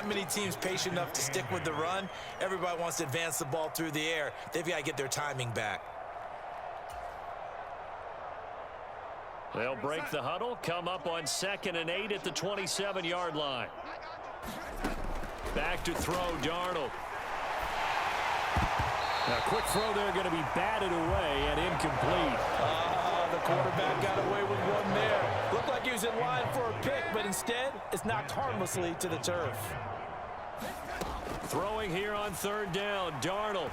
not many teams patient enough to stick with the run. Everybody wants to advance the ball through the air. They've got to get their timing back. They'll break the huddle, come up on 2nd and 8 at the 27-yard line. Back to throw, Darnold. A quick throw there, going to be batted away and incomplete. The quarterback got away with one there. Looked like he was in line for a pick, but instead, it's knocked harmlessly to the turf. Throwing here on 3rd down, Darnold.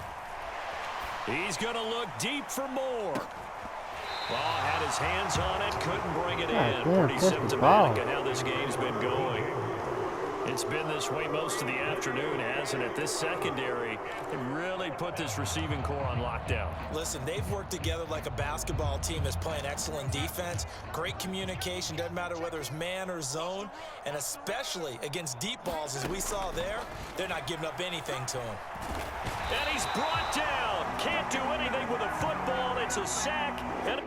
He's going to look deep for more. Ball had his hands on it, couldn't bring it in. Pretty symptomatic of how this game's been going. It's been this way most of the afternoon, hasn't it? This secondary can really put this receiving core on lockdown. Listen, they've worked together like a basketball team that's playing excellent defense. Great communication, doesn't matter whether it's man or zone. And especially against deep balls, as we saw there, they're not giving up anything to him. And he's brought down. Can't do anything with a football. It's a sack. And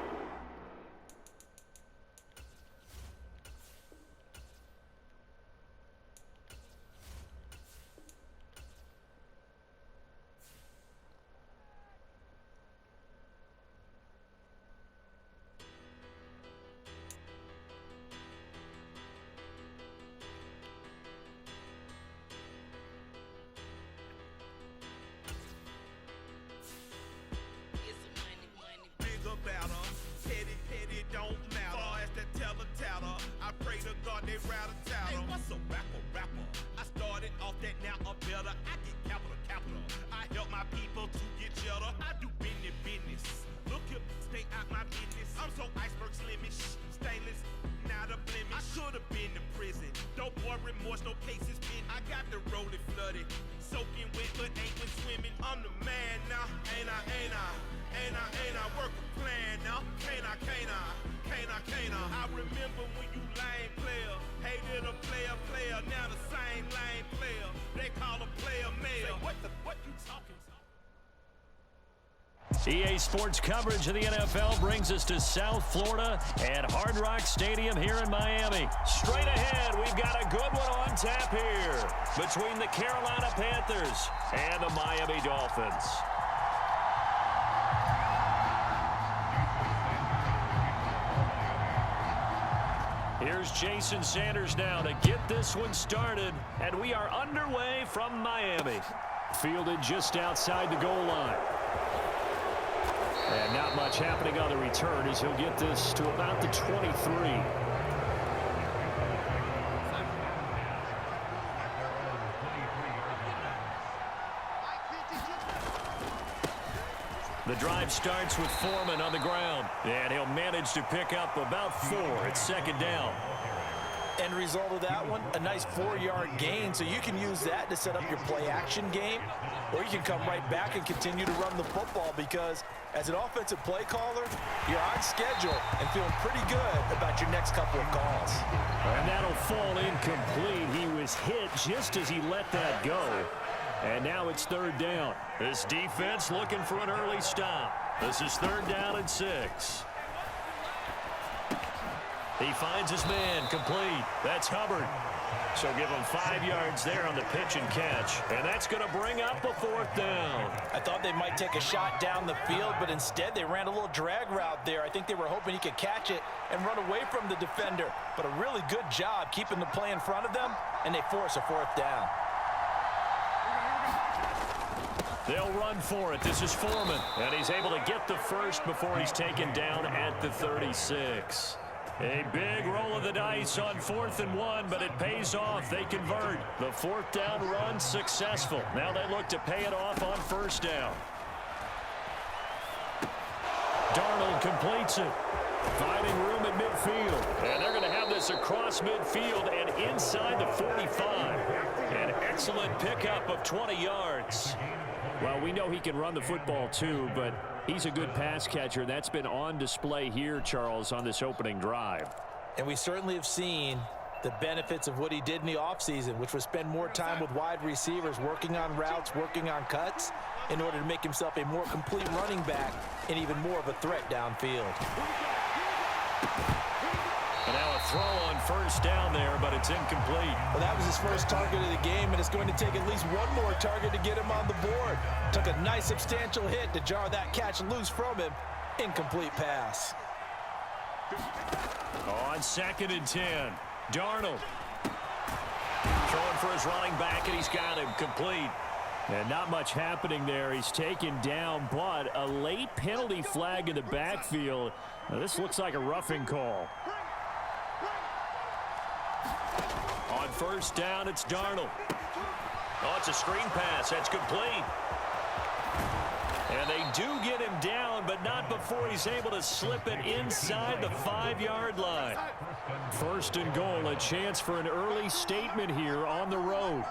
EA Sports coverage of the NFL brings us to South Florida at Hard Rock Stadium here in Miami. Straight ahead, we've got a good one on tap here between the Carolina Panthers and the Miami Dolphins. Here's Jason Sanders now to get this one started, and we are underway from Miami. Fielded just outside the goal line. And not much happening on the return as he'll get this to about the 23. The drive starts with Foreman on the ground, and he'll manage to pick up about 4 at 2nd down. End result of that one, a nice 4-yard gain, so you can use that to set up your play-action game, or you can come right back and continue to run the football because as an offensive play caller, you're on schedule and feeling pretty good about your next couple of calls. And that'll fall incomplete. He was hit just as he let that go. And now it's 3rd down. This defense looking for an early stop. This is 3rd down and 6. He finds his man, complete. That's Hubbard. So give him 5 yards there on the pitch and catch. And that's going to bring up a 4th down. I thought they might take a shot down the field, but instead they ran a little drag route there. I think they were hoping he could catch it and run away from the defender. But a really good job keeping the play in front of them, and they force a 4th down. They'll run for it. This is Foreman. And he's able to get the first before he's taken down at the 36. A big roll of the dice on 4th and 1, but it pays off. They convert. The 4th down run successful. Now they look to pay it off on 1st down. Darnold completes it. Finding room at midfield. And they're going to have this across midfield and inside the 45. An excellent pickup of 20 yards. Well, we know he can run the football too, but he's a good pass catcher. That's been on display here, Charles, on this opening drive. And we certainly have seen the benefits of what he did in the offseason, which was spend more time with wide receivers, working on routes, working on cuts, in order to make himself a more complete running back and even more of a threat downfield. And now a throw on first down there, but it's incomplete. Well, that was his first target of the game, and it's going to take at least one more target to get him on the board. Took a nice substantial hit to jar that catch loose from him. Incomplete pass. On 2nd and 10, Darnold throwing for his running back, and he's got him complete. And not much happening there. He's taken down, but a late penalty flag in the backfield. Now, this looks like a roughing call. On first down, it's Darnold. Oh, it's a screen pass. That's complete. And they do get him down, but not before he's able to slip it inside the 5-yard line. 1st and goal, a chance for an early statement here on the road.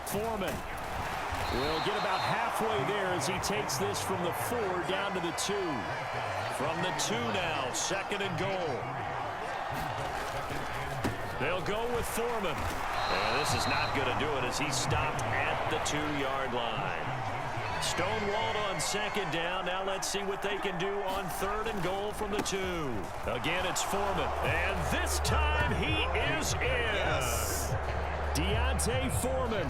Foreman will get about halfway there as he takes this from the 4 down to the 2. From the 2 now, 2nd and goal. They'll go with Foreman. And this is not going to do it as he's stopped at the 2-yard line. Stonewalled on 2nd down. Now let's see what they can do on 3rd and goal from the 2. Again, it's Foreman. And this time he is in. Yes. Deontay Foreman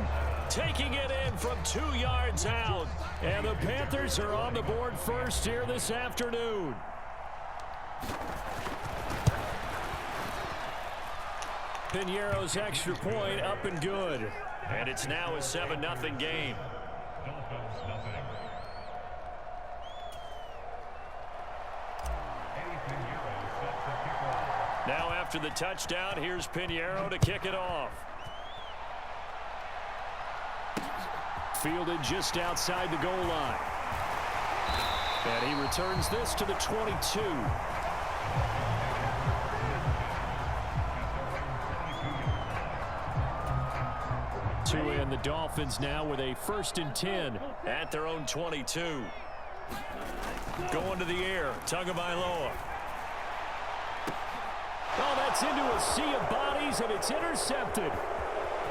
taking it in from 2 yards out. And the Panthers are on the board first here this afternoon. Piñeiro's extra point up and good. And it's now a 7-0 game. Now after the touchdown, here's Piñeiro to kick it off. Fielded just outside the goal line. And he returns this to the 22. And the Dolphins now with a 1st and 10 at their own 22. Going to the air, Tagovailoa. Oh, that's into a sea of bodies, and it's intercepted.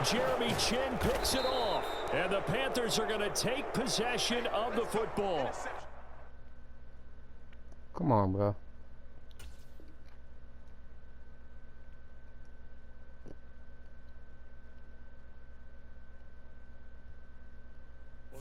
Jeremy Chin picks it off, and the Panthers are going to take possession of the football. Come on, bro.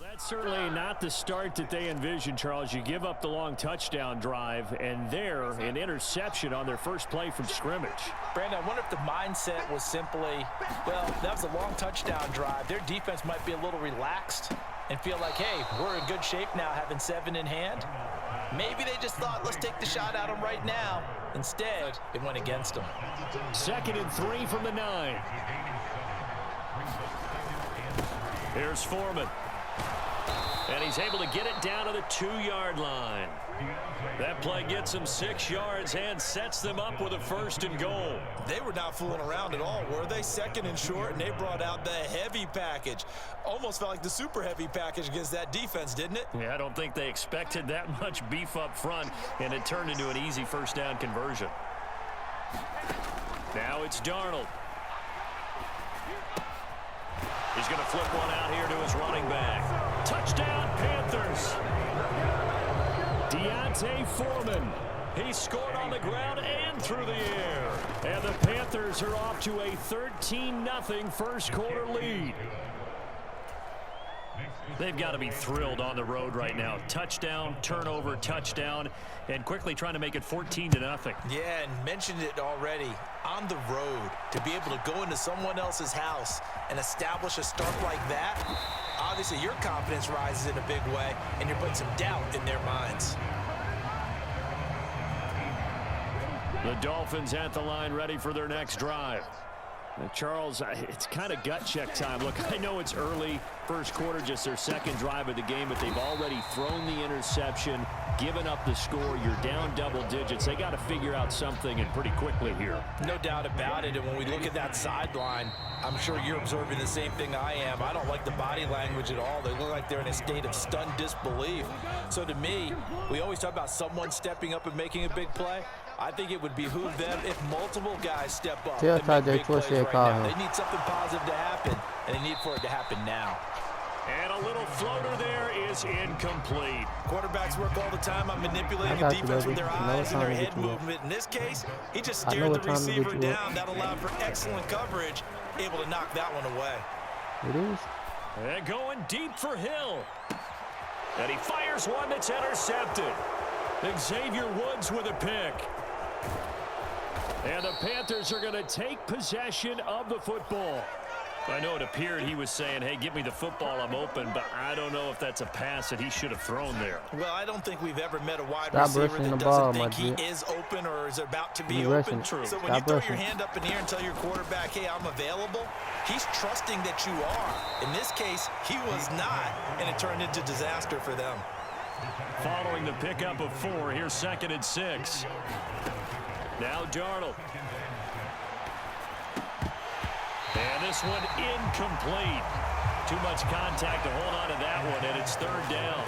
That's certainly not the start that they envisioned, Charles. You give up the long touchdown drive, and there, an interception on their first play from scrimmage. Brandon, I wonder if the mindset was simply, well, that was a long touchdown drive. Their defense might be a little relaxed and feel like, hey, we're in good shape now having 7 in hand. Maybe they just thought, let's take the shot at them right now. Instead, it went against them. 2nd and 3 from the 9. Here's Foreman. And he's able to get it down to the 2-yard line. That play gets him 6 yards and sets them up with a 1st and goal. They were not fooling around at all, were they? 2nd and short, and they brought out the heavy package. Almost felt like the super heavy package against that defense, didn't it? Yeah, I don't think they expected that much beef up front, and it turned into an easy 1st down conversion. Now it's Darnold. He's going to flip one out here to his running back. Touchdown, Panthers. Deontay Foreman. He scored on the ground and through the air. And the Panthers are off to a 13-0 first quarter lead. They've got to be thrilled on the road right now. Touchdown, turnover, touchdown, and quickly trying to make it 14-0. Yeah, and mentioned it already. On the road, to be able to go into someone else's house and establish a start like that, obviously your confidence rises in a big way, and you're putting some doubt in their minds. The Dolphins at the line ready for their next drive. Charles, it's kind of gut check time. Look, I know it's early, first quarter, just their 2nd drive of the game, but they've already thrown the interception, given up the score. You're down double digits. They got to figure out something, and pretty quickly here. No doubt about it, and when we look at that sideline, I'm sure you're observing the same thing I am. I don't like the body language at all. They look like they're in a state of stunned disbelief. So to me, we always talk about someone stepping up and making a big play. I think it would behoove them if multiple guys step up and make big plays right now. They need something positive to happen, and they need for it to happen now. And a little floater there is incomplete. Quarterbacks work all the time on manipulating a defense with their eyes and their head movement. In this case, he just stared the receiver down. That allowed for excellent coverage, able to knock that one away. It is. And going deep for Hill. And he fires one that's intercepted. Xavier Woods with a pick. And the Panthers are going to take possession of the football. I know it appeared he was saying, hey, give me the football, I'm open, but I don't know if that's a pass that he should have thrown there. Well, I don't think we've ever met a wide receiver that doesn't think he is open or is about to be open. True. So when you throw your hand up in the air and tell your quarterback, hey, I'm available, he's trusting that you are. In this case, he was not, and it turned into disaster for them. Following the pickup of 4, here's 2nd and 6. Now Darnold. And this one incomplete. Too much contact to hold on to that one, and it's 3rd down.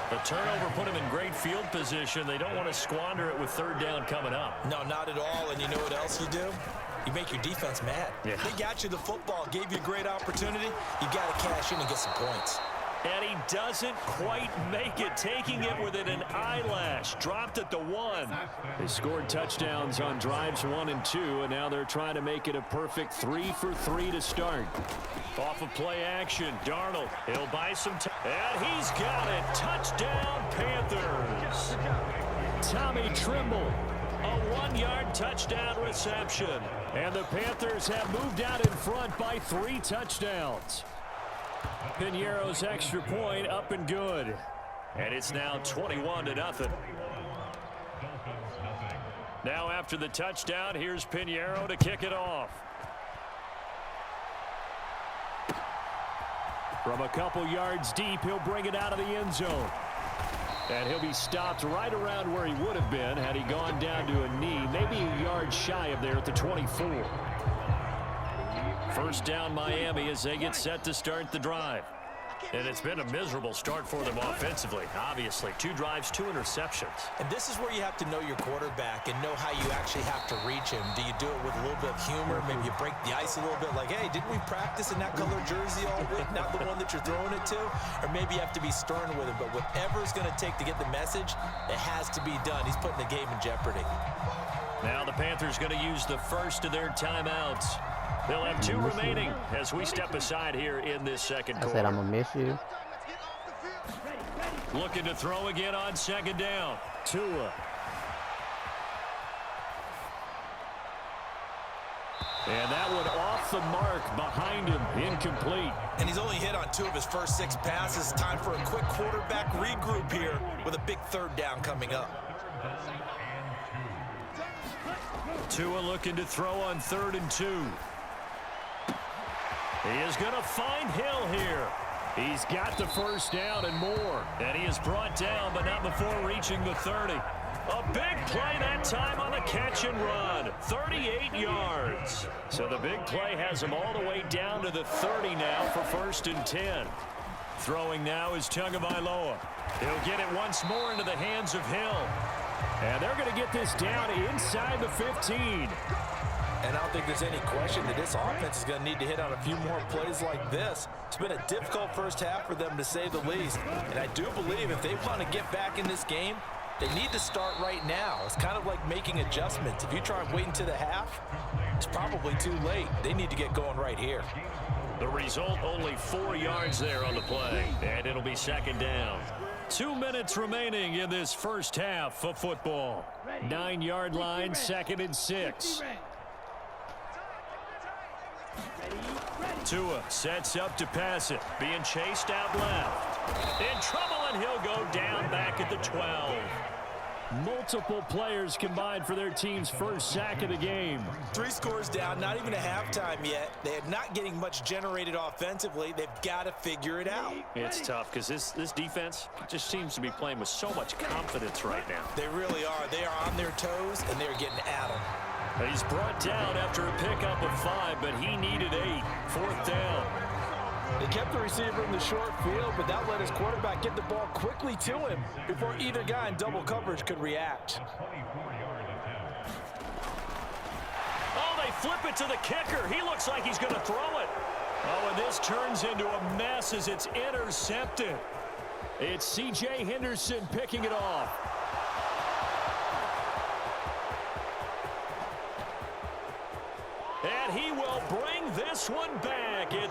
The turnover put him in great field position. They don't want to squander it with 3rd down coming up. No, not at all. And you know what else you do? You make your defense mad. Yeah. They got you the football, gave you a great opportunity. You got to cash in and get some points. And he doesn't quite make it, taking it within an eyelash. Dropped at the 1. They scored touchdowns on drives 1 and 2, and now they're trying to make it a perfect 3 for 3 to start. Off of play action, Darnold. He'll buy some time. And he's got it. Touchdown, Panthers. Tommy Trimble. A 1-yard touchdown reception. And the Panthers have moved out in front by 3 touchdowns. Piñeiro's extra point up and good. And it's now 21-0. Now after the touchdown, here's Piñeiro to kick it off. From a couple yards deep, he'll bring it out of the end zone. And he'll be stopped right around where he would have been had he gone down to a knee, maybe a yard shy of there at the 24. First down Miami as they get set to start the drive. And it's been a miserable start for them offensively, obviously. 2 drives, 2 interceptions. And this is where you have to know your quarterback and know how you actually have to reach him. Do you do it with a little bit of humor? Maybe you break the ice a little bit like, hey, didn't we practice in that color jersey all week? Not the one that you're throwing it to? Or maybe you have to be stern with him. But whatever it's going to take to get the message, it has to be done. He's putting the game in jeopardy. Now the Panthers going to use the first of their timeouts. They'll have 2 remaining as we step aside here in this second quarter. I said I'm going to miss you. Looking to throw again on 2nd down. Tua. And that one off the mark behind him. Incomplete. And he's only hit on 2 of his first 6 passes. Time for a quick quarterback regroup here with a big 3rd down coming up. Tua looking to throw on 3rd and 2. He is going to find Hill here. He's got the first down and more. And he is brought down, but not before reaching the 30. A big play that time on the catch and run. 38 yards. So the big play has him all the way down to the 30 now for 1st and 10. Throwing now is Tagovailoa. He'll get it once more into the hands of Hill. And they're going to get this down inside the 15. And I don't think there's any question that this offense is going to need to hit on a few more plays like this. It's been a difficult first half for them, to say the least. And I do believe if they want to get back in this game, they need to start right now. It's kind of like making adjustments. If you try and wait until the half, it's probably too late. They need to get going right here. The result, only 4 yards there on the play. And it'll be 2nd down. 2 minutes remaining in this first half of football. 9-yard line, 2nd and 6. Tua sets up to pass it. Being chased out left. In trouble, and he'll go down back at the 12. Multiple players combined for their team's first sack of the game. 3 scores down, not even a halftime yet. They're not getting much generated offensively. They've got to figure it out. It's tough because this defense just seems to be playing with so much confidence right now. They really are. They are on their toes, and they're getting at them. He's brought down after a pickup of 5, but he needed 8. 4th down. They kept the receiver in the short field, but that let his quarterback get the ball quickly to him before either guy in double coverage could react. Oh, they flip it to the kicker. He looks like he's going to throw it. Oh, and this turns into a mess as it's intercepted. It's C.J. Henderson picking it off. And he will bring this one back. It's